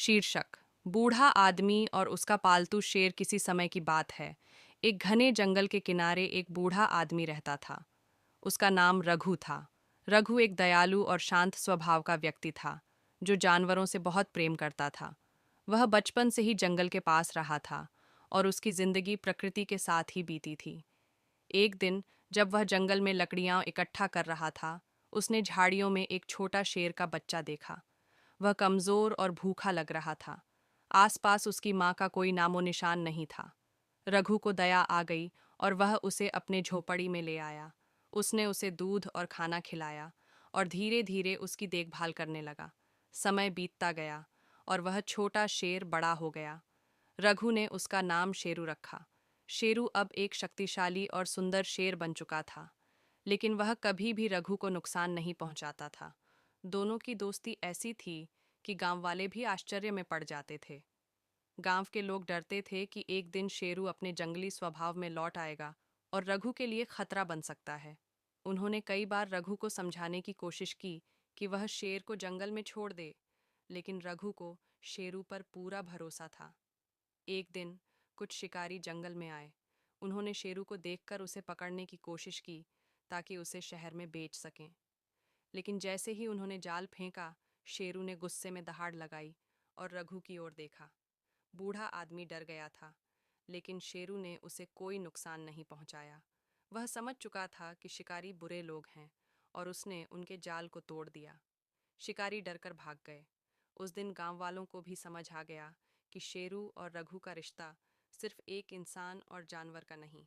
शीर्षक: बूढ़ा आदमी और उसका पालतू शेर। किसी समय की बात है। एक घने जंगल के किनारे एक बूढ़ा आदमी रहता था। उसका नाम रघु था। रघु एक दयालु और शांत स्वभाव का व्यक्ति था, जो जानवरों से बहुत प्रेम करता था। वह बचपन से ही जंगल के पास रहा था और उसकी जिंदगी प्रकृति के साथ ही बीती थी। एक दिन, जब वह जंगल में लकड़ियां इकट्ठा कर रहा था, उसने झाड़ियों में एक छोटा शेर का बच्चा देखा। वह कमजोर और भूखा लग रहा था। आसपास उसकी माँ का कोई नामो निशान नहीं था। रघु को दया आ गई और वह उसे अपने झोपड़ी में ले आया। उसने उसे दूध और खाना खिलाया और धीरे धीरे उसकी देखभाल करने लगा। समय बीतता गया और वह छोटा शेर बड़ा हो गया। रघु ने उसका नाम शेरू रखा। शेरू अब एक शक्तिशाली और सुंदर शेर बन चुका था, लेकिन वह कभी भी रघु को नुकसान नहीं पहुंचाता था। दोनों की दोस्ती ऐसी थी कि गांव वाले भी आश्चर्य में पड़ जाते थे। गांव के लोग डरते थे कि एक दिन शेरू अपने जंगली स्वभाव में लौट आएगा और रघु के लिए खतरा बन सकता है। उन्होंने कई बार रघु को समझाने की कोशिश की कि वह शेर को जंगल में छोड़ दे, लेकिन रघु को शेरू पर पूरा भरोसा था। एक दिन कुछ शिकारी जंगल में आए। उन्होंने शेरू को देखकर उसे पकड़ने की कोशिश की ताकि उसे शहर में बेच सकें। लेकिन जैसे ही उन्होंने जाल फेंका, शेरू ने गुस्से में दहाड़ लगाई और रघु की ओर देखा। बूढ़ा आदमी डर गया था, लेकिन शेरू ने उसे कोई नुकसान नहीं पहुंचाया। वह समझ चुका था कि शिकारी बुरे लोग हैं और उसने उनके जाल को तोड़ दिया। शिकारी डरकर भाग गए। उस दिन गांव वालों को भी समझ आ गया कि शेरू और रघु का रिश्ता सिर्फ एक इंसान और जानवर का नहीं,